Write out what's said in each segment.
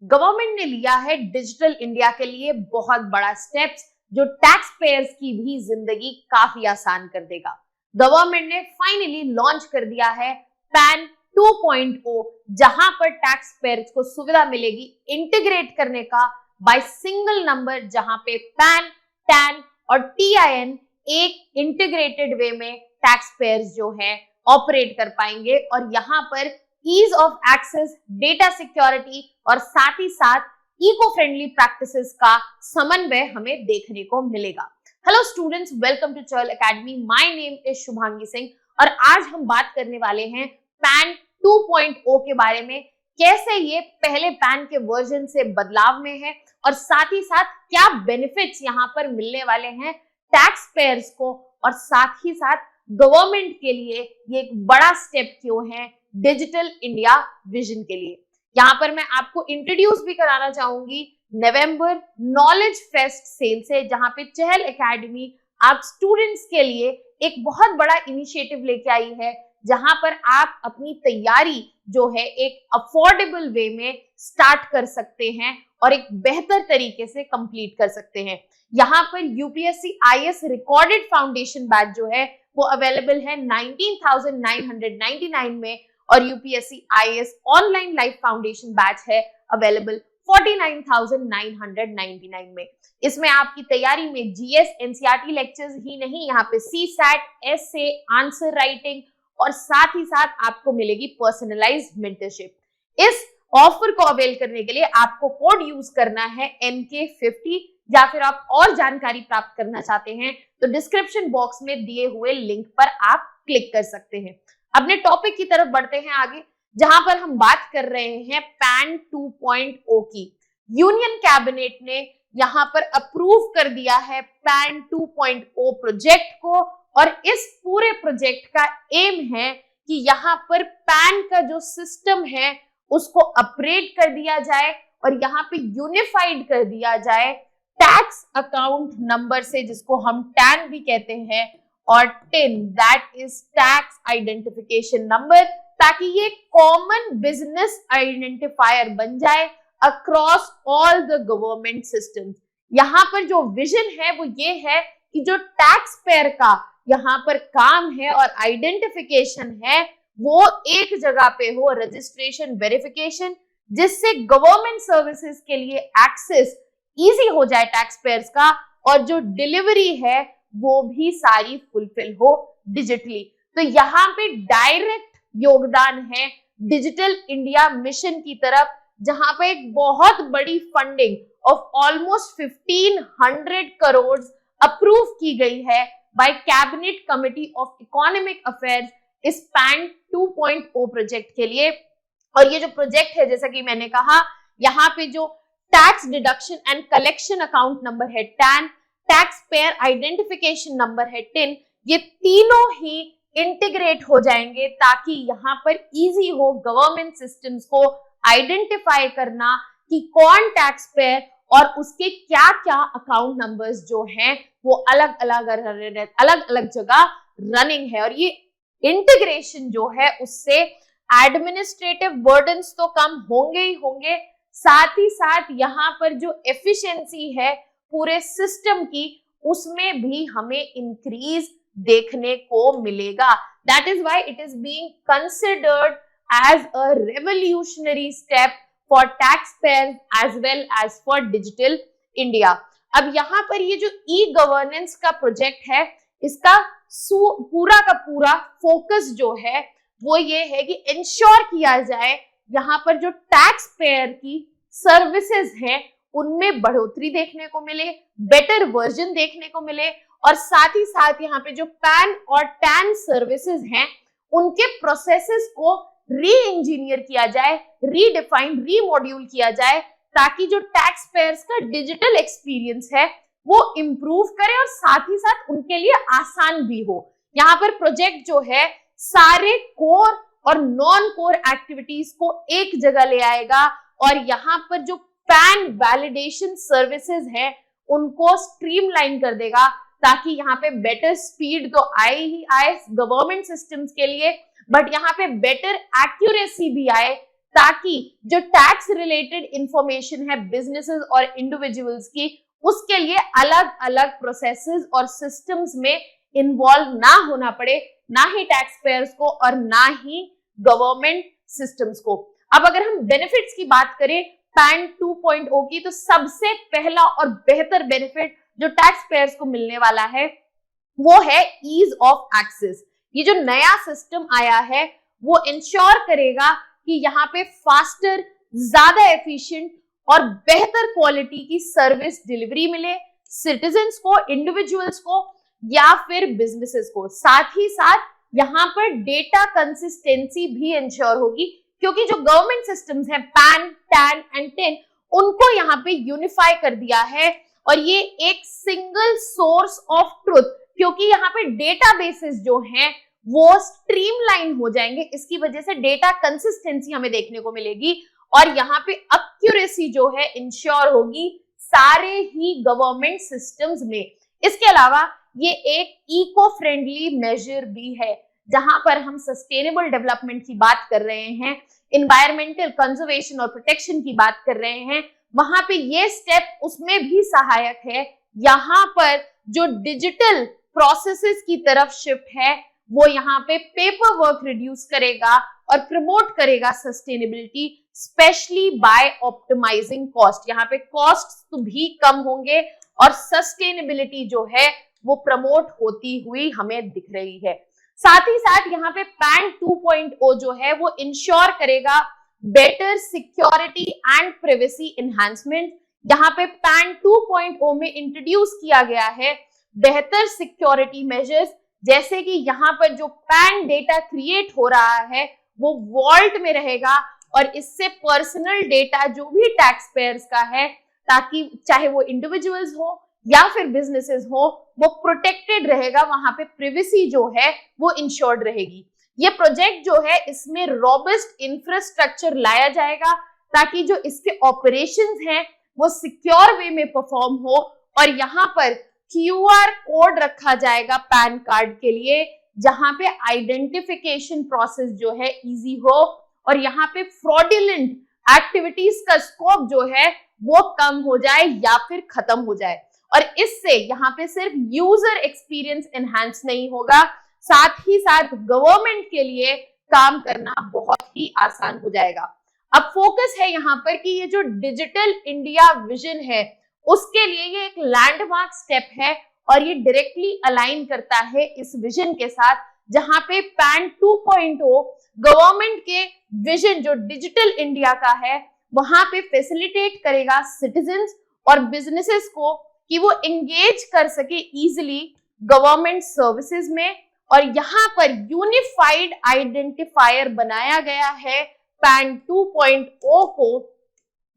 Government ने लिया है डिजिटल इंडिया के लिए बहुत बड़ा स्टेप्स जो टैक्स पेयर्स की भी जिंदगी काफी आसान कर देगा। गवर्नमेंट ने फाइनली लॉन्च कर दिया है पैन 2.0, जहां पर टैक्स पेयर्स को सुविधा मिलेगी इंटीग्रेट करने का बाय सिंगल नंबर, जहां पे पैन, टैन और टीआईएन एक इंटीग्रेटेड वे में टैक्स पेयर्स जो है ऑपरेट कर पाएंगे। और यहाँ पर ease of access, data security और साथ ही साथ इको फ्रेंडली प्रैक्टिसेस का समन्वय हमें देखने को मिलेगा। Hello students, welcome to Chahal Academy. My name is Shubhangi Singh और आज हम बात करने वाले हैं पैन 2.0 के बारे में, कैसे ये पहले पैन के वर्जन से बदलाव में है और साथ ही साथ क्या बेनिफिट्स यहाँ पर मिलने वाले हैं टैक्स पेयर्स को, और साथ ही साथ गवर्नमेंट के लिए ये एक बड़ा स्टेप क्यों है डिजिटल इंडिया विजन के लिए। यहाँ पर मैं आपको इंट्रोड्यूस भी कराना चाहूंगी नवंबर नॉलेज फेस्ट सेल से, जहां पे चहल एकेडमी आप स्टूडेंट्स के लिए एक बहुत बड़ा इनिशिएटिव लेके आई है, जहां पर आप अपनी तैयारी जो है एक अफोर्डेबल वे में स्टार्ट कर सकते हैं और एक बेहतर तरीके से कंप्लीट कर सकते हैं। यहाँ पर UPSC IAS recorded foundation batch जो है वो अवेलेबल है 19,999 में, और UPSC IAS online live foundation batch है अवेलेबल 49,999 में। इसमें आपकी तैयारी में जीएस एनसीईआरटी लेक्चर्स ही नहीं, यहाँ पे सीसैट, एसए, आंसर राइटिंग और साथ ही साथ आपको मिलेगी पर्सनलाइज्ड मेंटरशिप। इस ऑफर को अवेल करने के लिए आपको कोड यूज करना है MK50, या फिर आप और जानकारी प्राप्त करना चाहते हैं तो डिस्क्रिप्शन बॉक्स में दिए हुए लिंक पर आप क्लिक कर सकते हैं। अपने टॉपिक की तरफ बढ़ते हैं आगे, जहां पर हम बात कर रहे हैं पैन 2.0 की। यूनियन कैबिनेट ने यहां पर अप्रूव कर दिया है पैन 2.0 प्रोजेक्ट को, और इस पूरे प्रोजेक्ट का एम है कि यहाँ पर पैन का जो सिस्टम है उसको अपग्रेड कर दिया जाए और यहाँ पे यूनिफाइड कर दिया जाए टैक्स अकाउंट नंबर से, जिसको हम टैन भी कहते हैं, और tin, that is tax identification number, ताकि ये कॉमन बिजनेस आइडेंटिफायर बन जाए across all the government systems. यहाँ पर जो विजन है वो ये है कि जो टैक्स पेयर का यहाँ पर काम है और आइडेंटिफिकेशन है वो एक जगह पे हो, रजिस्ट्रेशन, वेरिफिकेशन, जिससे गवर्नमेंट सर्विसेज के लिए एक्सेस इजी हो जाए टैक्स पेयर्स का, और जो डिलीवरी है वो भी सारी फुलफिल हो डिजिटली। तो यहाँ पे डायरेक्ट योगदान है डिजिटल इंडिया मिशन की तरफ, जहां पे एक बहुत बड़ी funding of almost 1500 crore approve की गई है bye cabinet committee of economic affairs इस पैन 2.0 प्रोजेक्ट के लिए। और ये जो प्रोजेक्ट है, जैसा कि मैंने कहा, यहाँ पे जो tax deduction and collection account number है TAN, taxpayer identification number है टिन, ये तीनों ही इंटीग्रेट हो जाएंगे ताकि यहाँ पर इजी हो गवर्नमेंट सिस्टम्स को आइडेंटिफाई करना कि कौन टैक्स पेयर और उसके क्या क्या अकाउंट नंबर्स जो हैं वो अलग अलग जगह रनिंग है। और ये इंटीग्रेशन जो है उससे एडमिनिस्ट्रेटिव बर्डन्स तो कम होंगे ही होंगे, साथ ही साथ यहाँ पर जो एफिशिएंसी है पूरे सिस्टम की उसमें भी हमें इंक्रीज देखने को मिलेगा। That is why it is being considered as a revolutionary step for tax payers as well as for digital India. अब यहाँ पर ये जो ई गवर्नेंस का प्रोजेक्ट है, इसका पूरा का पूरा फोकस जो है वो ये है कि इंश्योर किया जाए यहाँ पर जो टैक्स पेयर की सर्विसेज हैं उनमें बढ़ोतरी देखने को मिले, बेटर वर्जन देखने को मिले, और साथ ही साथ यहाँ पे जो पैन और टैन सर्विसेज हैं उनके प्रोसेसेस को री इंजीनियर किया जाए, रीडिफाइन, रीमॉड्यूल किया जाए, ताकि जो टैक्स पेयर्स का डिजिटल एक्सपीरियंस है वो इम्प्रूव करे और साथ ही साथ उनके लिए आसान भी हो। यहाँ पर प्रोजेक्ट जो है सारे कोर और नॉन कोर एक्टिविटीज को एक जगह ले आएगा, और यहाँ पर जो पैन वैलिडेशन सर्विसेज है उनको स्ट्रीमलाइन कर देगा, ताकि यहाँ पे बेटर स्पीड तो आए ही आए गवर्नमेंट सिस्टम्स के लिए, बट यहाँ पे बेटर एक्यूरेसी भी आए, ताकि जो टैक्स रिलेटेड इंफॉर्मेशन है बिजनेसेस और इंडिविजुअल्स की, उसके लिए अलग अलग प्रोसेसेस और सिस्टम्स में इन्वॉल्व ना होना पड़े, ना ही टैक्स पेयर्स को और ना ही गवर्नमेंट सिस्टम्स को। अब अगर हम बेनिफिट्स की बात करें पैन 2.0 की, तो सबसे पहला और बेहतर बेनिफिट जो टैक्स पेयर्स को मिलने वाला है वो है ईज ऑफ एक्सेस। ये जो नया सिस्टम आया है वो इंश्योर करेगा कि यहाँ पे फास्टर, ज्यादा एफिशिएंट और बेहतर क्वालिटी की सर्विस डिलीवरी मिले सिटीजन्स को, इंडिविजुअल्स को या फिर बिजनेसेस को। साथ ही साथ यहाँ पर डेटा कंसिस्टेंसी भी इंश्योर होगी, क्योंकि जो गवर्नमेंट सिस्टम्स हैं पैन, टैन एंड टिन, उनको यहाँ पे यूनिफाई कर दिया है और ये एक सिंगल सोर्स ऑफ ट्रुथ, क्योंकि यहाँ पे डेटाबेसेस जो हैं वो स्ट्रीमलाइन हो जाएंगे। इसकी वजह से डेटा कंसिस्टेंसी हमें देखने को मिलेगी और यहाँ पे एक्यूरेसी जो है इंश्योर होगी सारे ही गवर्नमेंट सिस्टम्स में। इसके अलावा ये एक इको फ्रेंडली मेजर भी है, जहां पर हम सस्टेनेबल डेवलपमेंट की बात कर रहे हैं, एनवायरमेंटल कंजर्वेशन और प्रोटेक्शन की बात कर रहे हैं, वहां पे ये स्टेप उसमें भी सहायक है। यहाँ पर जो डिजिटल प्रोसेसेस की तरफ शिफ्ट है वो यहाँ पे पेपर वर्क रिड्यूस करेगा और प्रमोट करेगा sustainability, specially by optimizing cost. यहाँ पे कॉस्ट तो भी कम होंगे और सस्टेनेबिलिटी जो है वो प्रमोट होती हुई हमें दिख रही है। साथ ही साथ यहाँ पे पैन 2.0 जो है वो इंश्योर करेगा better security and privacy enhancement. यहाँ पे पैन 2.0 में इंट्रोड्यूस किया गया है बेहतर सिक्योरिटी मेजर्स, जैसे कि यहाँ पर जो पैन डेटा क्रिएट हो रहा है वो वॉल्ट में रहेगा और इससे पर्सनल डेटा जो भी टैक्स पेयर्स का है, ताकि चाहे वो इंडिविजुअल्स हो या फिर बिजनेसेस हो, वो प्रोटेक्टेड रहेगा, वहां पे प्राइवेसी जो है वो इंश्योर्ड रहेगी। ये प्रोजेक्ट जो है इसमें रोबस्ट इंफ्रास्ट्रक्चर लाया जाएगा ताकि जो इसके ऑपरेशंस हैं वो सिक्योर वे में परफॉर्म हो और यहाँ पर QR कोड रखा जाएगा पैन कार्ड के लिए, जहां पे आइडेंटिफिकेशन प्रोसेस जो है इजी हो और यहाँ पे फ्रॉडुलेंट एक्टिविटीज का स्कोप जो है वो कम हो जाए या फिर खत्म हो जाए। और इससे यहाँ पे सिर्फ यूजर एक्सपीरियंस एनहांस नहीं होगा, साथ ही साथ गवर्नमेंट के लिए काम करना बहुत ही आसान हो जाएगा। अब फोकस है यहाँ पर कि ये जो डिजिटल इंडिया विजन है उसके लिए ये एक लैंडमार्क स्टेप है और ये डायरेक्टली अलाइन करता है इस विजन के साथ, जहां पे पैन 2.0 गवर्नमेंट के विजन जो डिजिटल इंडिया का है वहां पे फैसिलिटेट करेगा सिटीजन्स और बिजनेसेस को कि वो एंगेज कर सके इजीली गवर्नमेंट सर्विसेज में। और यहाँ पर यूनिफाइड आइडेंटिफायर बनाया गया है पैन 2.0 को,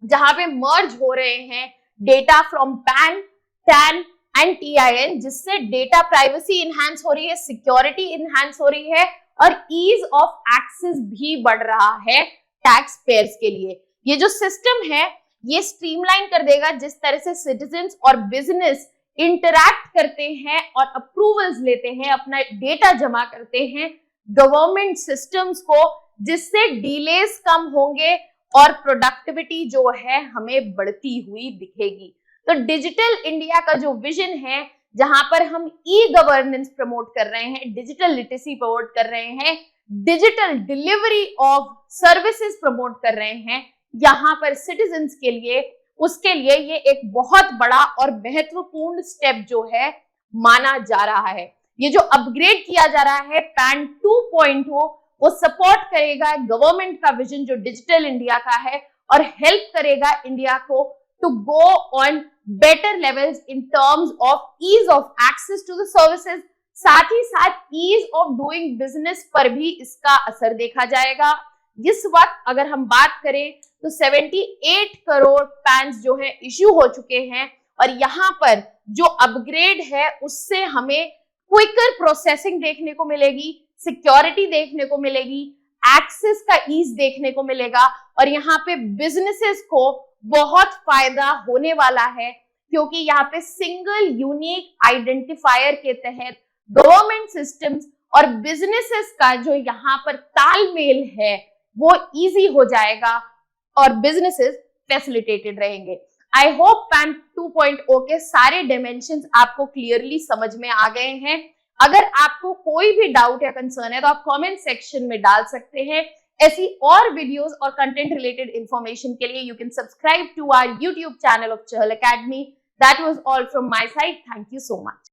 जहां पे मर्ज हो रहे हैं data from pan, tan and TIN, जिससे डेटा प्राइवेसी इनहैंस हो रही है, सिक्योरिटी इनहैंस हो रही है और ईज ऑफ एक्सेस भी बढ़ रहा है टैक्स पेयर्स के लिए। ये जो सिस्टम है ये स्ट्रीमलाइन कर देगा जिस तरह से सिटीजन्स और बिजनेस इंटरैक्ट करते हैं और अप्रूवल्स लेते हैं, अपना डेटा जमा करते हैं गवर्नमेंट सिस्टम्स को, जिससे डिलेस कम होंगे और प्रोडक्टिविटी जो है हमें बढ़ती हुई दिखेगी। तो डिजिटल इंडिया का जो विजन है, जहां पर हम ई गवर्नेंस प्रमोट कर रहे हैं, डिजिटल लिटरेसी प्रमोट कर रहे हैं, digital delivery of services promote कर रहे हैं, यहाँ पर सिटीजन्स के लिए, उसके लिए ये एक बहुत बड़ा और महत्वपूर्ण स्टेप जो है माना जा रहा है। ये जो अपग्रेड किया जा रहा है पैन 2.0 वो सपोर्ट करेगा गवर्नमेंट का विजन जो डिजिटल इंडिया का है और हेल्प करेगा इंडिया को to go on better levels in terms of ease of access to the services. साथ ही साथ ईज ऑफ डूइंग बिजनेस पर भी इसका असर देखा जाएगा। इस वक्त अगर हम बात करें तो 78 करोड़ पैन्स जो है इश्यू हो चुके हैं और यहाँ पर जो अपग्रेड है उससे हमें क्विकर प्रोसेसिंग देखने को मिलेगी, सिक्योरिटी देखने को मिलेगी, एक्सेस का ईज देखने को मिलेगा और यहाँ पे बिजनेसेस को बहुत फायदा होने वाला है, क्योंकि यहाँ पे सिंगल यूनिक आइडेंटिफायर के तहत गवर्नमेंट सिस्टम्स और बिजनेसेस का जो यहाँ पर तालमेल है वो इजी हो जाएगा और बिजनेसेस फैसिलिटेटेड रहेंगे। आई होप पैन 2.0 के सारे डायमेंशंस आपको क्लियरली समझ में आ गए हैं। अगर आपको कोई भी डाउट या कंसर्न है तो आप कमेंट सेक्शन में डाल सकते हैं। ऐसी और वीडियोस और कंटेंट रिलेटेड इंफॉर्मेशन के लिए you can subscribe to our YouTube channel of Chahal Academy. That was all from my side. Thank you so much.